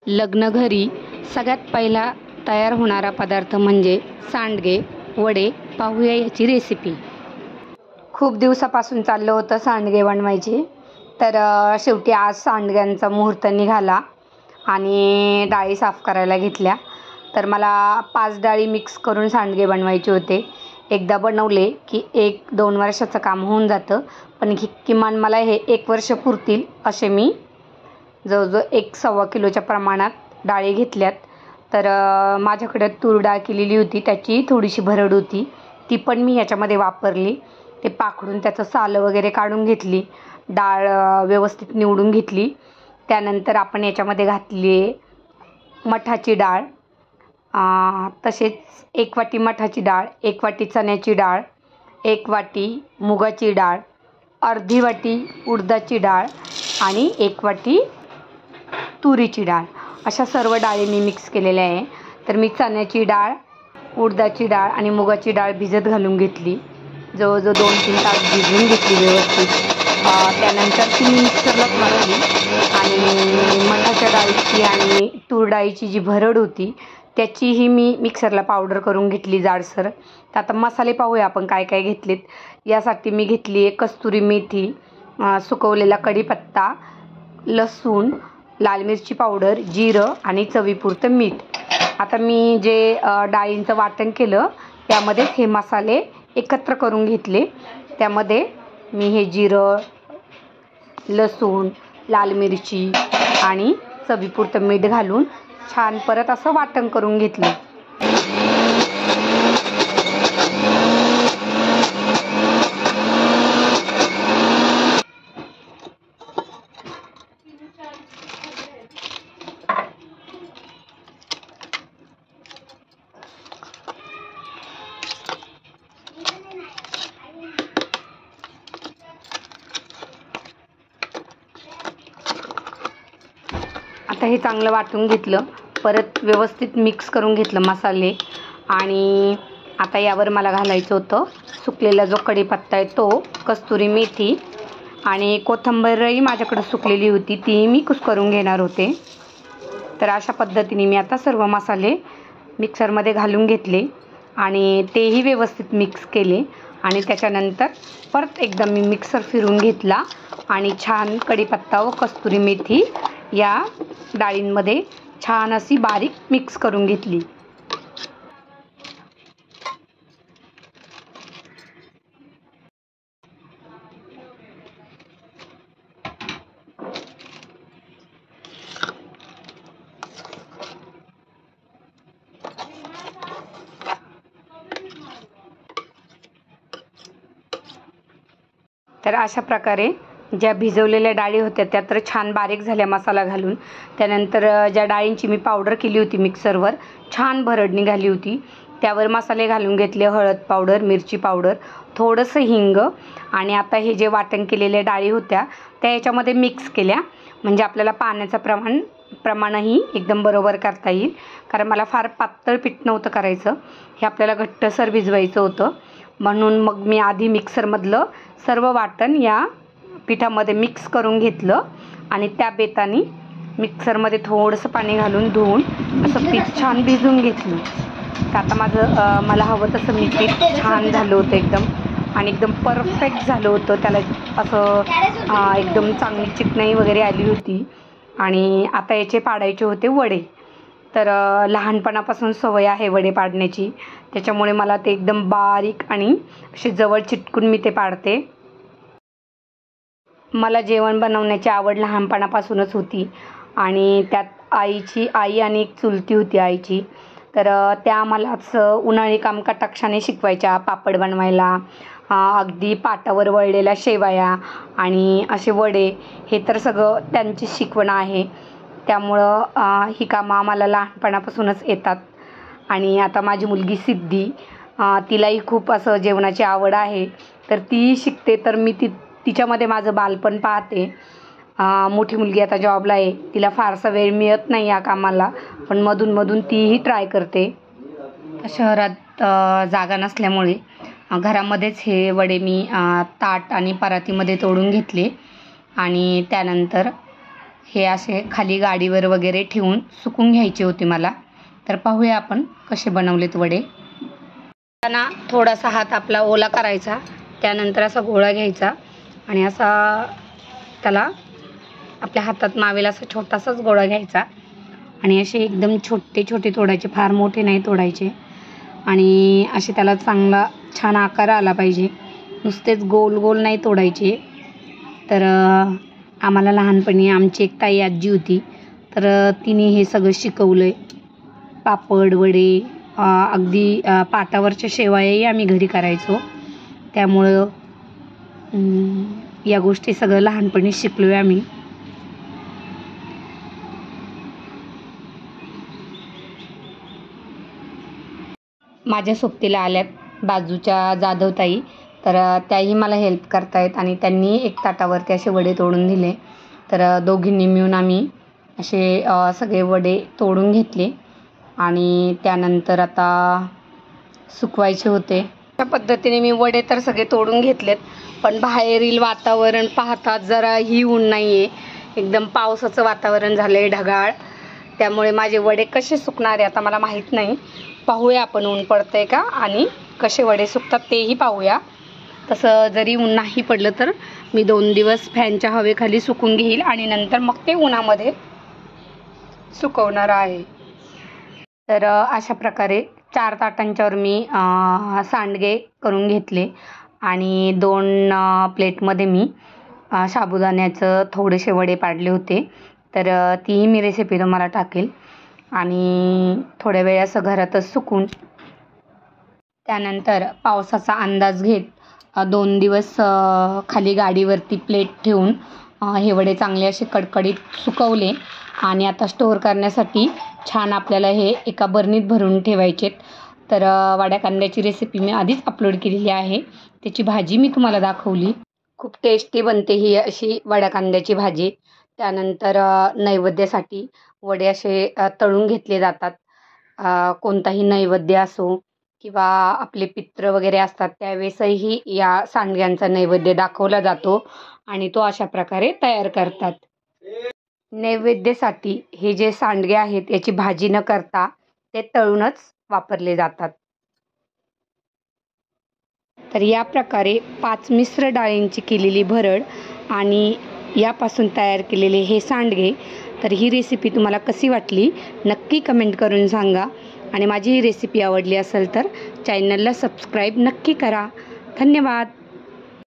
लग्नघरी सगळ्यात पहिला तयार होणारा पदार्थ म्हणजे सांडगे वडे. पाहूया याची रेसिपी. खूप दिवसापासून चाललं होतं सांडगे बनवायचे, तर शेवटी आज सांडग्यांचा मुहूर्त निघाला आणि डाळी साफ करायला घेतल्या. तर मला 5 डाळी मिक्स करून सांडगे बनवायचे होते. एकदा बनवले की 1-2 वर्षाचं काम होऊन जातं, पण किमान मला हे 1 वर्ष पुरतील असे मी जवळजवळ 1-1.25 किलोच्या प्रमाणात डाळी घेतल्यात. तर माझ्याकडे तूर डाळ केलेली होती, त्याची थोडीशी भरड होती, ती पण मी याच्यामध्ये वापरली. ते पाखडून त्याचं सालं वगैरे काढून घेतली, डाळ व्यवस्थित निवडून घेतली. त्यानंतर आपण याच्यामध्ये घातली मठाची डाळ, तसेच 1 वाटी मठाची डाळ, 1 वाटी चण्याची डाळ, 1 वाटी मुगाची डाळ, अर्धी वाटी उडदाची डाळ आणि 1 वाटी तुरीची डाळ. अशा सर्व डाळी मी मिक्स केलेल्या आहे. तर मी चण्याची डाळ, उडदाची डाळ आणि मुगाची डाळ भिजत घालून घेतली. जवळजवळ 2-3 तास भिजवून घेतली व्यवस्थित. त्यानंतर ती मी मिक्सरलाच वाटली आणि मठाच्या डाळीची आणि तूर डाळीची जी भरड होती त्याचीही मी मिक्सरला पावडर करून घेतली जाडसर. तर आता मसाले पाहूया आपण काय काय घेतलेत. यासाठी मी घेतली आहे कस्तुरी मेथी, सुकवलेला कढीपत्ता, लसूण, लाल मिरची पावडर, जिरं आणि चवीपुरतं मीठ. आता मी जे डाळींचं वाटण केलं त्यामध्येच हे मसाले एकत्र करून घेतले. त्यामध्ये मी हे जिरं, लसूण, लाल मिरची आणि चवीपुरतं मीठ घालून छान परत असं वाटण करून घेतलं. आता हे चांगलं वाटून घेतलं, परत व्यवस्थित मिक्स करून घेतलं मसाले. आणि आता यावर मला घालायचं होतं सुकलेला जो कढीपत्ता आहे तो, कस्तुरी मेथी आणि कोथिंबीरही माझ्याकडे सुकलेली होती, ती मी कुस्करून घेणार होते. तर अशा पद्धतीने मी आता सर्व मसाले मिक्सरमध्ये घालून घेतले आणि तेही व्यवस्थित मिक्स केले. आणि त्याच्यानंतर परत एकदा मी मिक्सर फिरून घेतला आणि छान कढीपत्ता व कस्तुरी मेथी या डाळींमध्ये छान अशी बारीक मिक्स करून घेतली. तर अशा प्रकारे ज्या भिजवलेल्या डाळी होत्या त्या तर छान बारीक झाल्या मसाला घालून. त्यानंतर ज्या डाळींची मी पावडर केली होती मिक्सरवर, छान भरड निघाली होती, त्यावर मसाले घालून घेतले. हळद पावडर, मिरची पावडर, थोडंसं हिंग. आणि आता हे जे वाटण केलेल्या डाळी होत्या त्या याच्यामध्ये मिक्स केल्या, म्हणजे आपल्याला पाण्याचं प्रमाणही एकदम बरोबर करता येईल. कारण मला फार पातळ पीठ नव्हतं करायचं, हे आपल्याला घट्टसर भिजवायचं होतं. म्हणून मग मी आधी मिक्सरमधलं सर्व वाटण या पिठामध्ये मिक्स करून घेतलं आणि त्या बेताने मिक्सरमध्ये थोडंसं पाणी घालून धुवून असं पीठ छान भिजवून घेतलं. तर आता मला हवं तसं मी पीठ छान झालं होतं एकदम, आणि एकदम परफेक्ट झालं होतं. त्याला असं एकदम चांगली चिकनाई वगैरे आली होती. आणि आता याचे पाडायचे होते वडे. तर लहानपणापासून सवय आहे वडे पाडण्याची, त्याच्यामुळे मला ते एकदम बारीक आणि असे जवळ चिटकून मी ते पाडते. मला जेवण बनवण्याची आवड लहानपणापासूनच होती आणि त्यात आई आणि एक चुलती होती आईची. तर त्या मलाच उन्हाळी काम कटाक्षाने शिकवायच्या, पापड बनवायला, अगदी पाटावर वळलेल्या शेवया आणि असे वडे, हे तर सगळं त्यांची शिकवण आहे. त्यामुळं ही कामं आम्हाला लहानपणापासूनच येतात. आणि आता माझी मुलगी सिद्धी, तिलाही खूप असं जेवणाची आवड आहे, तर ती शिकते. तर मी तिच्यामध्ये माझं बालपण पाहते. मोठी मुलगी आता जॉबला आहे, तिला फारसा वेळ मिळत नाही या कामाला, पण मधून तीही ट्राय करते. शहरात जागा नसल्यामुळे घरामध्येच हे वडे मी ताट आणि परातीमध्ये तोडून घेतले आणि त्यानंतर हे असे खाली गाडीवर वगैरे ठेवून सुकून घ्यायचे होते मला. तर पाहूया आपण कसे बनवलेत वडे. त्यांना थोडासा हात आपला ओला करायचा, त्यानंतर असा गोळा घ्यायचा आणि असा त्याला आपल्या हातात मावेल असा छोटासाच गोळा घ्यायचा आणि असे एकदम छोटे छोटे तोडायचे, फार मोठे नाही तोडायचे. आणि असे त्याला चांगला छान आकार आला पाहिजे, नुसतेच गोल गोल नाही तोडायचे. तर आम्हाला लहानपणी आमची एक ताई आजी होती, तर तिने हे सगळं शिकवलं आहे. पापड, वडे, अगदी पाटावरच्या शेवयाही आम्ही घरी करायचो. त्यामुळं या गोष्टी सगळं लहानपणी शिकलो आहे आम्ही. माझ्या सोबतीला आल्यात बाजूच्या जाधवताई, तर त्याही मला हेल्प करतायत आणि त्यांनी एक ताटावरती असे वडे तोडून दिले. तर दोघींनी मिळून आम्ही असे सगळे वडे तोडून घेतले आणि त्यानंतर आता सुकवायचे होते. त्या पद्धतीने मी वडे तर सगळे तोडून घेतलेत, पण बाहेरील वातावरण पाहता जरा ही ऊन नाही आहे, एकदम पावसाचं वातावरण झालं आहे, ढगाळ. त्यामुळे माझे वडे कसे सुकणार आहे आता मला माहीत नाही. पाहूया आपण ऊन पडतं आहे का आणि कसे वडे सुकतात तेही पाहूया. तसं जरी ऊन नाही पडलं तर मी 2 दिवस फॅनच्या हवेखाली सुकून घेईल आणि नंतर मग ते उन्हामध्ये सुकवणार आहे. तर अशा प्रकारे 4 ताटांच्यावर मी सांडगे करून घेतले आणि 2 प्लेटमध्ये मी साबुदाण्याचं थोडेसे वडे पाडले होते. तर तीही मी रेसिपी तुम्हाला टाकेल. आणि थोड्या वेळ असं घरातच सुकून त्यानंतर पावसाचा अंदाज घेत 2 दिवस खाली गाडीवरती प्लेट ठेवून हे वडे चांगले असे कडकडीत सुकवले आणि आता स्टोअर करण्यासाठी छान आपल्याला हे एका बरणीत भरून ठेवायचेत. तर वड्या कांद्याची रेसिपी मी आधीच अपलोड केलेली आहे, त्याची भाजी मी तुम्हाला दाखवली. खूप टेस्टी बनते ही अशी वड्या कांद्याची भाजी. त्यानंतर नैवेद्यासाठी वडे असे तळून घेतले जातात. कोणताही नैवेद्य असो किंवा आपले पित्र वगैरे असतात त्यावेळेसही या सांडग्यांचा नैवेद्य दाखवला जातो आणि तो अशा प्रकारे तयार करतात. नैवेद्यासाठी हे जे सांडगे आहेत याची भाजी न करता ते तळूनच वापरले जातात. तर या प्रकारे 5 मिश्र डाळींची केलेली भरड आणि यापासून तयार केलेले हे सांडगे. तर ही रेसिपी तुम्हाला कशी वाटली नक्की कमेंट करून सांगा आणि माझी ही रेसिपी आवडली असेल तर चॅनलला सबस्क्राईब नक्की करा. धन्यवाद.